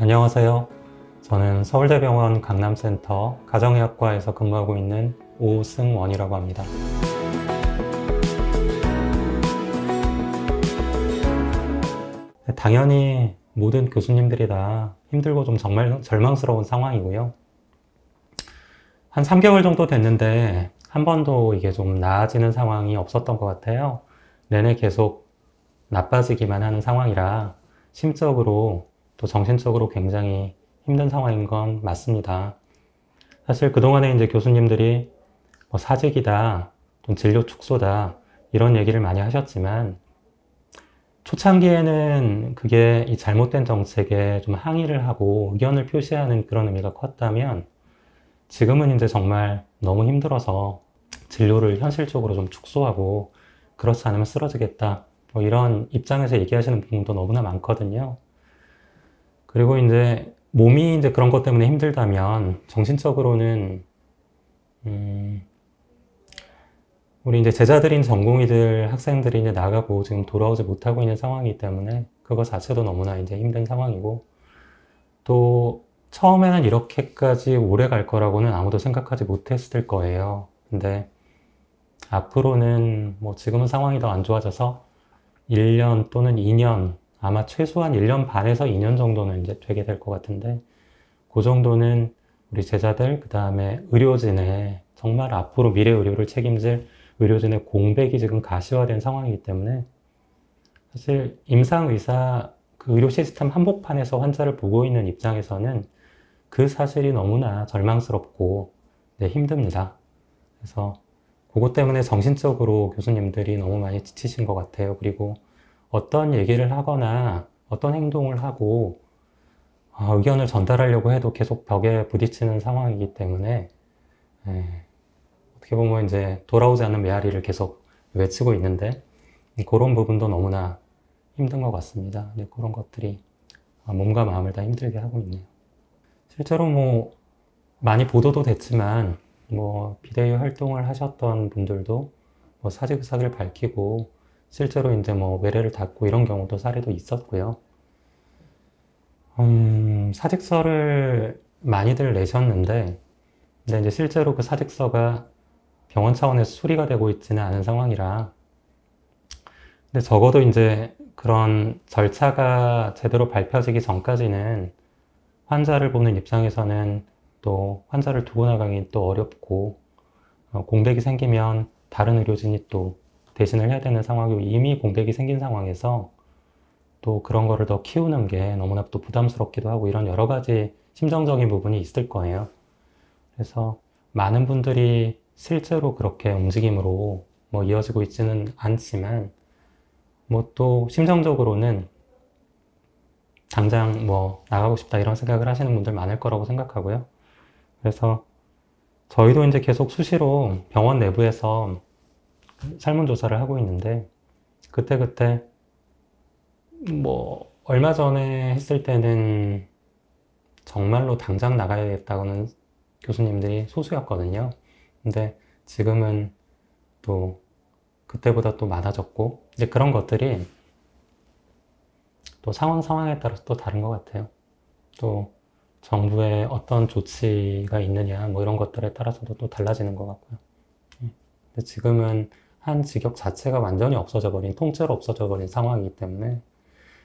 안녕하세요. 저는 서울대병원 강남센터 가정의학과에서 근무하고 있는 오승원이라고 합니다. 당연히 모든 교수님들이 다 힘들고 좀 정말 절망스러운 상황이고요. 한 3개월 정도 됐는데 한 번도 이게 좀 나아지는 상황이 없었던 것 같아요. 내내 계속 나빠지기만 하는 상황이라 심적으로 또 정신적으로 굉장히 힘든 상황인 건 맞습니다. 사실 그동안에 이제 교수님들이 사직이다, 좀 진료 축소다 이런 얘기를 많이 하셨지만 초창기에는 그게 이 잘못된 정책에 좀 항의를 하고 의견을 표시하는 그런 의미가 컸다면 지금은 이제 정말 너무 힘들어서 진료를 현실적으로 좀 축소하고 그렇지 않으면 쓰러지겠다 이런 입장에서 얘기하시는 부분도 너무나 많거든요. 그리고 이제 몸이 이제 그런 것 때문에 힘들다면 정신적으로는 우리 이제 제자들인 전공의들 학생들이 이제 나가고 지금 돌아오지 못하고 있는 상황이기 때문에 그거 자체도 너무나 이제 힘든 상황이고, 또 처음에는 이렇게까지 오래 갈 거라고는 아무도 생각하지 못했을 거예요. 근데 앞으로는 지금은 상황이 더 안 좋아져서 1년 또는 2년, 아마 최소한 1년 반에서 2년 정도는 이제 되게 될 것 같은데, 그 정도는 우리 제자들, 그 다음에 의료진의 정말 앞으로 미래 의료를 책임질 의료진의 공백이 지금 가시화된 상황이기 때문에 사실 임상의사 그 의료 시스템 한복판에서 환자를 보고 있는 입장에서는 그 사실이 너무나 절망스럽고 힘듭니다. 그래서 그것 때문에 정신적으로 교수님들이 너무 많이 지치신 것 같아요. 그리고 어떤 얘기를 하거나 어떤 행동을 하고 의견을 전달하려고 해도 계속 벽에 부딪히는 상황이기 때문에 어떻게 보면 이제 돌아오지 않는 메아리를 계속 외치고 있는데 그런 부분도 너무나 힘든 것 같습니다. 그런 것들이 몸과 마음을 다 힘들게 하고 있네요. 실제로 많이 보도도 됐지만 비대위 활동을 하셨던 분들도 사직 의사를 밝히고 실제로 이제 외래를 닫고 이런 경우도 사례도 있었고요. 사직서를 많이들 내셨는데, 근데 이제 실제로 그 사직서가 병원 차원에서 수리가 되고 있지는 않은 상황이라, 근데 적어도 이제 그런 절차가 제대로 밟혀지기 전까지는 환자를 보는 입장에서는 또 환자를 두고 나가기 또 어렵고, 공백이 생기면 다른 의료진이 또 대신을 해야 되는 상황이고, 이미 공백이 생긴 상황에서 또 그런 거를 더 키우는 게 너무나 또 부담스럽기도 하고 이런 여러 가지 심정적인 부분이 있을 거예요. 그래서 많은 분들이 실제로 그렇게 움직임으로 이어지고 있지는 않지만 또 심정적으로는 당장 나가고 싶다 이런 생각을 하시는 분들 많을 거라고 생각하고요. 그래서 저희도 이제 계속 수시로 병원 내부에서 설문조사를 하고 있는데 그때 얼마 전에 했을 때는 정말로 당장 나가야겠다고는 교수님들이 소수였거든요. 근데 지금은 또 그때보다 또 많아졌고, 이제 그런 것들이 또 상황에 따라서 또 다른 것 같아요. 또 정부의 어떤 조치가 있느냐, 이런 것들에 따라서도 또 달라지는 것 같고요. 근데 지금은 한 직역 자체가 완전히 없어져 버린, 통째로 없어져 버린 상황이기 때문에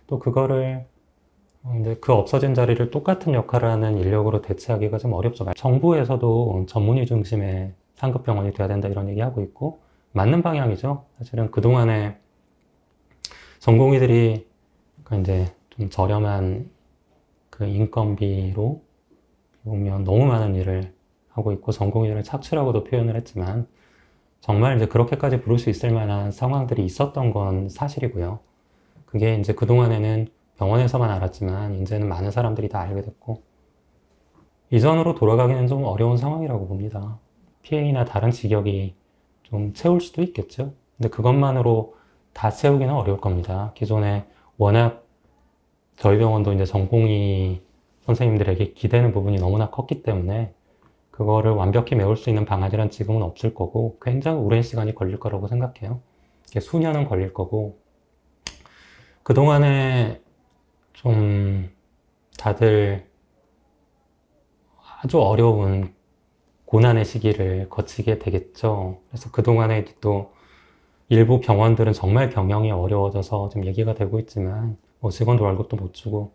또 그거를 이제 그 없어진 자리를 똑같은 역할을 하는 인력으로 대체하기가 좀 어렵죠. 정부에서도 전문의 중심의 상급병원이 돼야 된다 이런 얘기하고 있고 맞는 방향이죠. 사실은 그동안에 전공의들이 이제 좀 저렴한 그 인건비로 보면 너무 많은 일을 하고 있고 전공의들을 착취라고도 표현을 했지만 정말 이제 그렇게까지 부를 수 있을 만한 상황들이 있었던 건 사실이고요. 그게 이제 그동안에는 병원에서만 알았지만 이제는 많은 사람들이 다 알게 됐고 이전으로 돌아가기는 좀 어려운 상황이라고 봅니다. PA나 다른 직역이 좀 채울 수도 있겠죠. 근데 그것만으로 다 채우기는 어려울 겁니다. 기존에 워낙 저희 병원도 이제 전공의 선생님들에게 기대는 부분이 너무나 컸기 때문에 그거를 완벽히 메울 수 있는 방안이란 지금은 없을 거고 굉장히 오랜 시간이 걸릴 거라고 생각해요. 수년은 걸릴 거고 그동안에 좀 다들 아주 어려운 고난의 시기를 거치게 되겠죠. 그래서 그동안에 또 일부 병원들은 정말 경영이 어려워져서 좀 얘기가 되고 있지만 뭐 직원도 월급도 못 주고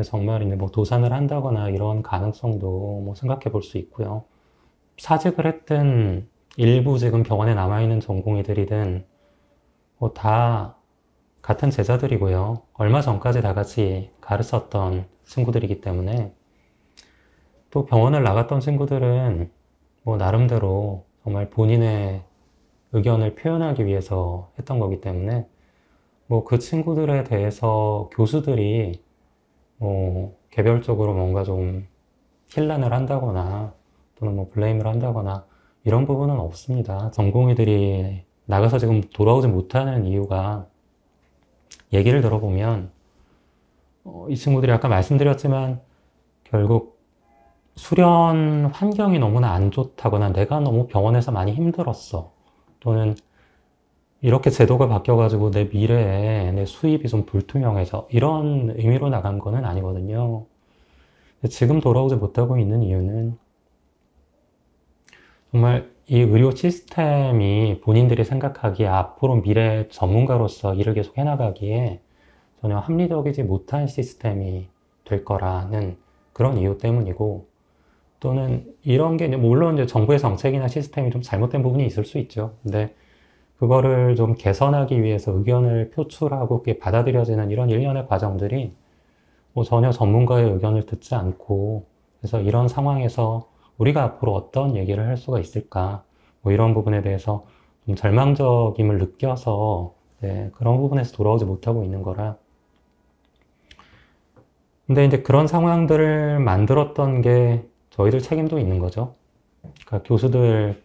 정말 이제 뭐 도산을 한다거나 이런 가능성도 뭐 생각해 볼 수 있고요. 사직을 했든 일부 지금 병원에 남아있는 전공의들이든 뭐 다 같은 제자들이고요. 얼마 전까지 다 같이 가르쳤던 친구들이기 때문에 또 병원을 나갔던 친구들은 뭐 나름대로 정말 본인의 의견을 표현하기 위해서 했던 거기 때문에 뭐 그 친구들에 대해서 교수들이 뭐 개별적으로 뭔가 좀 힐난을 한다거나 또는 뭐 블레임을 한다거나 이런 부분은 없습니다. 전공의들이 나가서 지금 돌아오지 못하는 이유가 얘기를 들어보면 이 친구들이 아까 말씀드렸지만 결국 수련 환경이 너무나 안 좋다거나 내가 너무 병원에서 많이 힘들었어. 또는 이렇게 제도가 바뀌어가지고 내 미래에 내 수입이 좀 불투명해져. 이런 의미로 나간 거는 아니거든요. 지금 돌아오지 못하고 있는 이유는 정말 이 의료 시스템이 본인들이 생각하기에 앞으로 미래 전문가로서 일을 계속 해나가기에 전혀 합리적이지 못한 시스템이 될 거라는 그런 이유 때문이고 또는 이런 게 물론 이제 정부의 정책이나 시스템이 좀 잘못된 부분이 있을 수 있죠. 근데 그거를 좀 개선하기 위해서 의견을 표출하고 그게 받아들여지는 이런 일련의 과정들이 뭐 전혀 전문가의 의견을 듣지 않고 그래서 이런 상황에서 우리가 앞으로 어떤 얘기를 할 수가 있을까 뭐 이런 부분에 대해서 좀 절망적임을 느껴서 네, 그런 부분에서 돌아오지 못하고 있는 거라. 근데 이제 그런 상황들을 만들었던 게 저희들 책임도 있는 거죠. 그러니까 교수들,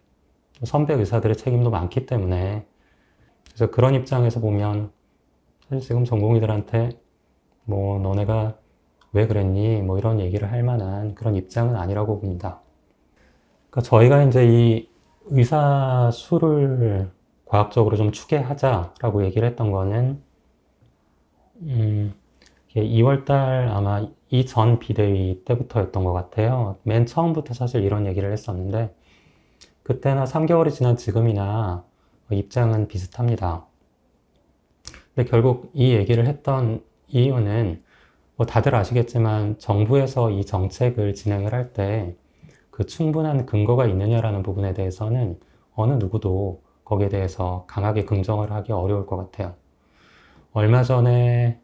선배 의사들의 책임도 많기 때문에 그래서 그런 입장에서 보면 사실 지금 전공의들한테 뭐 너네가 왜 그랬니? 뭐 이런 얘기를 할 만한 그런 입장은 아니라고 봅니다. 그러니까 저희가 이제 이 의사 수를 과학적으로 좀 추계하자라고 얘기를 했던 거는 2월달 아마 이전 비대위 때부터였던 것 같아요. 맨 처음부터 사실 이런 얘기를 했었는데 그때나 3개월이 지난 지금이나 입장은 비슷합니다. 근데 결국 이 얘기를 했던 이유는 뭐 다들 아시겠지만 정부에서 이 정책을 진행을 할 때 그 충분한 근거가 있느냐라는 부분에 대해서는 어느 누구도 거기에 대해서 강하게 긍정을 하기 어려울 것 같아요. 얼마 전에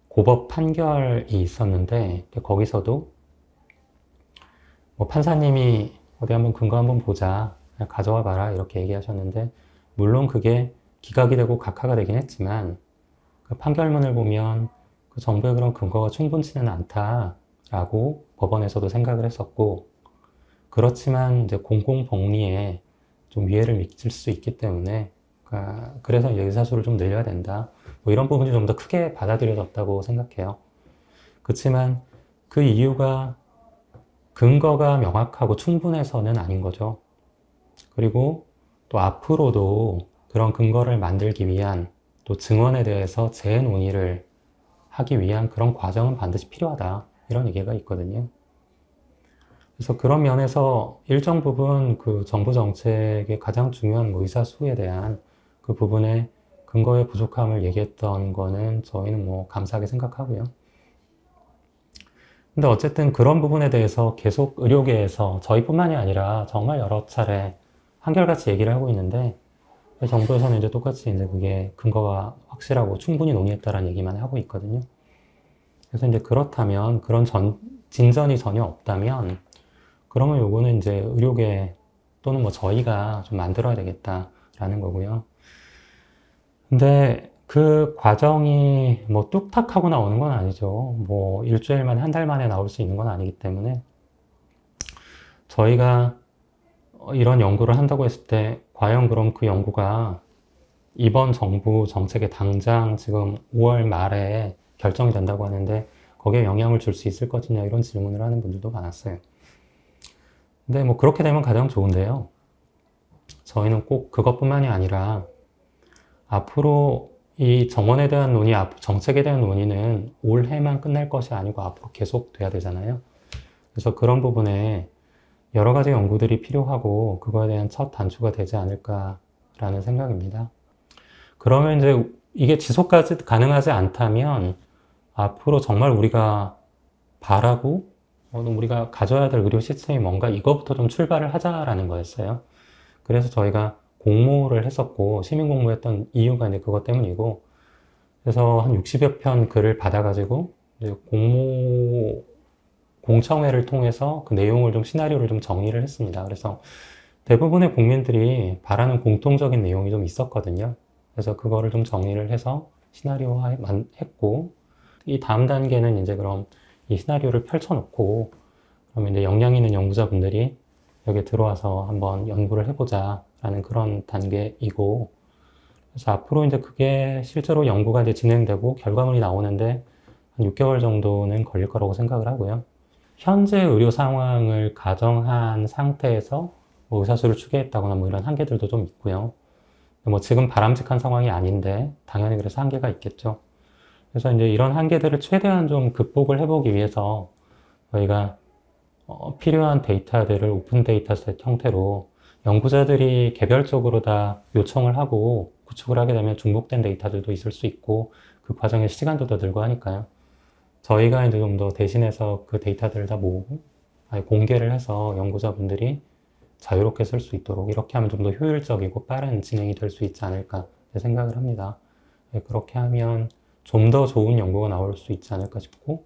고법 판결이 있었는데 거기서도 뭐 판사님이 어디 한번 근거 한번 보자, 가져와 봐라 이렇게 얘기하셨는데 물론 그게 기각이 되고 각하가 되긴 했지만 그 판결문을 보면 그 정부의 그런 근거가 충분치는 않다라고 법원에서도 생각을 했었고 그렇지만 이제 공공복리에 좀 위해를 미칠 수 있기 때문에 그래서 이제 의사수를 좀 늘려야 된다. 뭐 이런 부분이 좀 더 크게 받아들여졌다고 생각해요. 그렇지만 그 이유가 근거가 명확하고 충분해서는 아닌 거죠. 그리고 또 앞으로도 그런 근거를 만들기 위한 또 증언에 대해서 재논의를 하기 위한 그런 과정은 반드시 필요하다. 이런 얘기가 있거든요. 그래서 그런 면에서 일정 부분 그 정부 정책의 가장 중요한 뭐 의사 수에 대한 그 부분의 근거의 부족함을 얘기했던 거는 저희는 뭐 감사하게 생각하고요. 근데 어쨌든 그런 부분에 대해서 계속 의료계에서 저희뿐만이 아니라 정말 여러 차례 한결같이 얘기를 하고 있는데 정부에서는 이제 똑같이 이제 그게 근거가 확실하고 충분히 논의했다라는 얘기만 하고 있거든요. 그래서 이제 그렇다면 그런 진전이 전혀 없다면 그러면 요거는 이제 의료계 또는 뭐 저희가 좀 만들어야 되겠다라는 거고요. 근데 그 과정이 뭐 뚝딱 하고 나오는 건 아니죠. 뭐 일주일 만에 한 달 만에 나올 수 있는 건 아니기 때문에 저희가 이런 연구를 한다고 했을 때 과연 그럼 그 연구가 이번 정부 정책에 당장 지금 5월 말에 결정이 된다고 하는데 거기에 영향을 줄 수 있을 것이냐 이런 질문을 하는 분들도 많았어요. 근데 뭐 그렇게 되면 가장 좋은데요. 저희는 꼭 그것뿐만이 아니라 앞으로 이 정원에 대한 논의, 정책에 대한 논의는 올해만 끝날 것이 아니고 앞으로 계속 돼야 되잖아요. 그래서 그런 부분에 여러 가지 연구들이 필요하고 그거에 대한 첫 단추가 되지 않을까라는 생각입니다. 그러면 이제 이게 지속까지 가능하지 않다면 앞으로 정말 우리가 바라고 우리가 가져야 될 의료 시스템이 뭔가 이거부터 좀 출발을 하자라는 거였어요. 그래서 저희가 공모를 했었고 시민 공모했던 이유가 이제 그것 때문이고, 그래서 한 60여 편 글을 받아가지고 이제 공청회를 통해서 그 내용을 좀 시나리오를 좀 정리를 했습니다. 그래서 대부분의 국민들이 바라는 공통적인 내용이 좀 있었거든요. 그래서 그거를 좀 정리를 해서 시나리오화 했고, 이 다음 단계는 이제 그럼 이 시나리오를 펼쳐놓고 그러면 이제 역량 있는 연구자분들이 여기 들어와서 한번 연구를 해보자 라는 그런 단계이고, 그래서 앞으로 이제 그게 실제로 연구가 이제 진행되고 결과물이 나오는데 한 6개월 정도는 걸릴 거라고 생각을 하고요. 현재 의료 상황을 가정한 상태에서 뭐 의사수를 추계했다거나 뭐 이런 한계들도 좀 있고요. 뭐 지금 바람직한 상황이 아닌데 당연히 그래서 한계가 있겠죠. 그래서 이제 이런 한계들을 최대한 좀 극복을 해보기 위해서 저희가 필요한 데이터들을 오픈 데이터셋 형태로 연구자들이 개별적으로 다 요청을 하고 구축을 하게 되면 중복된 데이터들도 있을 수 있고 그 과정에 시간도 더 들고 하니까요. 저희가 이제 좀 더 대신해서 그 데이터들을 다 모으고 공개를 해서 연구자분들이 자유롭게 쓸 수 있도록 이렇게 하면 좀 더 효율적이고 빠른 진행이 될 수 있지 않을까 생각을 합니다. 그렇게 하면 좀 더 좋은 연구가 나올 수 있지 않을까 싶고,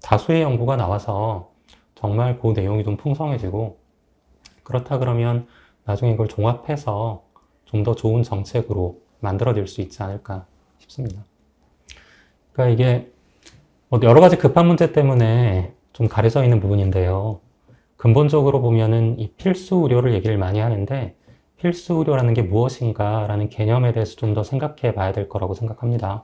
다수의 연구가 나와서 정말 그 내용이 좀 풍성해지고, 그렇다 그러면 나중에 이걸 종합해서 좀 더 좋은 정책으로 만들어질 수 있지 않을까 싶습니다. 그러니까 이게 여러 가지 급한 문제 때문에 좀 가려져 있는 부분인데요. 근본적으로 보면은 이 필수 의료를 얘기를 많이 하는데 필수 의료라는 게 무엇인가 라는 개념에 대해서 좀 더 생각해 봐야 될 거라고 생각합니다.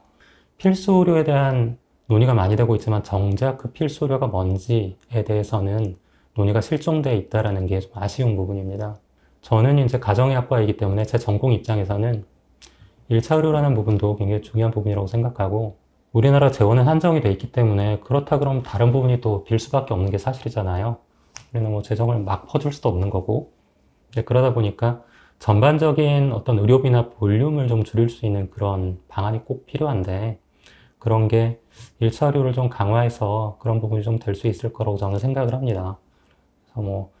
필수 의료에 대한 논의가 많이 되고 있지만 정작 그 필수 의료가 뭔지에 대해서는 논의가 실종되어 있다는 게 좀 아쉬운 부분입니다. 저는 이제 가정의학과이기 때문에 제 전공 입장에서는 1차 의료라는 부분도 굉장히 중요한 부분이라고 생각하고, 우리나라 재원은 한정이 돼 있기 때문에 그렇다 그러면 다른 부분이 또 빌 수밖에 없는 게 사실이잖아요. 우리는 뭐 재정을 막 퍼줄 수도 없는 거고, 그러다 보니까 전반적인 어떤 의료비나 볼륨을 좀 줄일 수 있는 그런 방안이 꼭 필요한데, 그런 게 1차 의료를 좀 강화해서 그런 부분이 좀 될 수 있을 거라고 저는 생각을 합니다. 그래서 뭐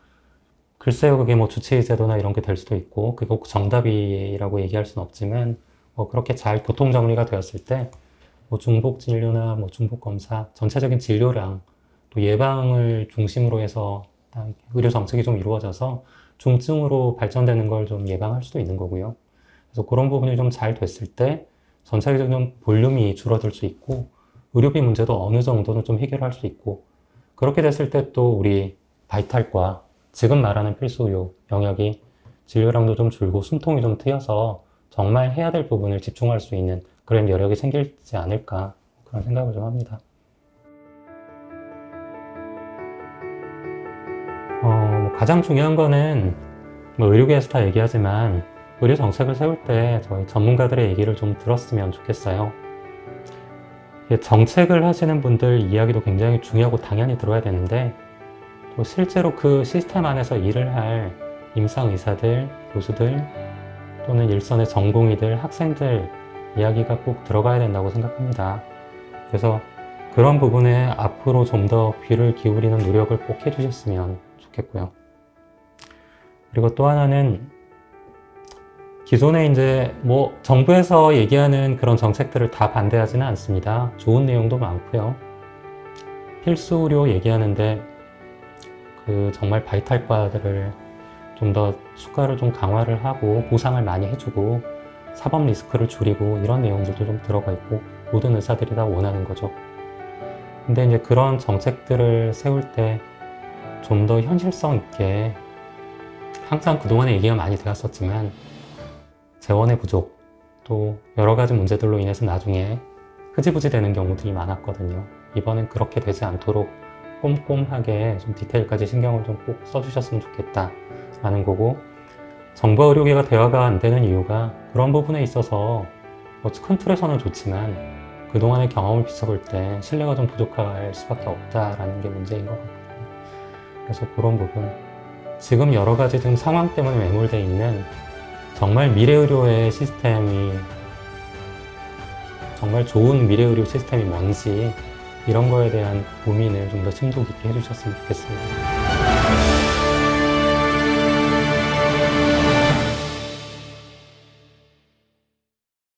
글쎄요, 그게 뭐 주치의제도나 이런 게 될 수도 있고 그게 꼭 정답이라고 얘기할 수는 없지만, 뭐 그렇게 잘 교통 정리가 되었을 때 뭐 중복 진료나 뭐 중복 검사, 전체적인 진료량, 또 예방을 중심으로 해서 의료 정책이 좀 이루어져서 중증으로 발전되는 걸 좀 예방할 수도 있는 거고요. 그래서 그런 부분이 좀 잘 됐을 때 전체적인 볼륨이 줄어들 수 있고 의료비 문제도 어느 정도는 좀 해결할 수 있고, 그렇게 됐을 때 또 우리 바이탈과 지금 말하는 필수 의료 영역이 진료량도 좀 줄고 숨통이 좀 트여서 정말 해야 될 부분을 집중할 수 있는 그런 여력이 생기지 않을까, 그런 생각을 좀 합니다. 가장 중요한 거는 뭐 의료계에서 다 얘기하지만 의료 정책을 세울 때 저희 전문가들의 얘기를 좀 들었으면 좋겠어요. 정책을 하시는 분들 이야기도 굉장히 중요하고 당연히 들어야 되는데, 또 실제로 그 시스템 안에서 일을 할 임상의사들, 교수들 또는 일선의 전공의들, 학생들 이야기가 꼭 들어가야 된다고 생각합니다. 그래서 그런 부분에 앞으로 좀 더 귀를 기울이는 노력을 꼭 해주셨으면 좋겠고요. 그리고 또 하나는 기존에 이제 뭐 정부에서 얘기하는 그런 정책들을 다 반대하지는 않습니다. 좋은 내용도 많고요. 필수 의료 얘기하는데 그 정말 바이탈과들을 좀 더 수가를 좀 강화를 하고 보상을 많이 해주고 사법 리스크를 줄이고 이런 내용들도 좀 들어가 있고 모든 의사들이 다 원하는 거죠. 근데 이제 그런 정책들을 세울 때 좀 더 현실성 있게, 항상 그동안에 얘기가 많이 되었었지만 재원의 부족, 또 여러 가지 문제들로 인해서 나중에 흐지부지 되는 경우들이 많았거든요. 이번엔 그렇게 되지 않도록 꼼꼼하게 좀 디테일까지 신경을 좀 꼭 써주셨으면 좋겠다 라는 거고, 정부 의료계가 대화가 안 되는 이유가 그런 부분에 있어서 뭐 큰 틀에서는 좋지만 그동안의 경험을 비춰볼 때 신뢰가 좀 부족할 수밖에 없다라는 게 문제인 것 같아요. 그래서 그런 부분, 지금 여러 가지 지금 상황 때문에 매몰되어 있는 정말 미래의료의 시스템이, 정말 좋은 미래의료 시스템이 뭔지 이런 거에 대한 고민을 좀 더 심도 깊게 해주셨으면 좋겠습니다.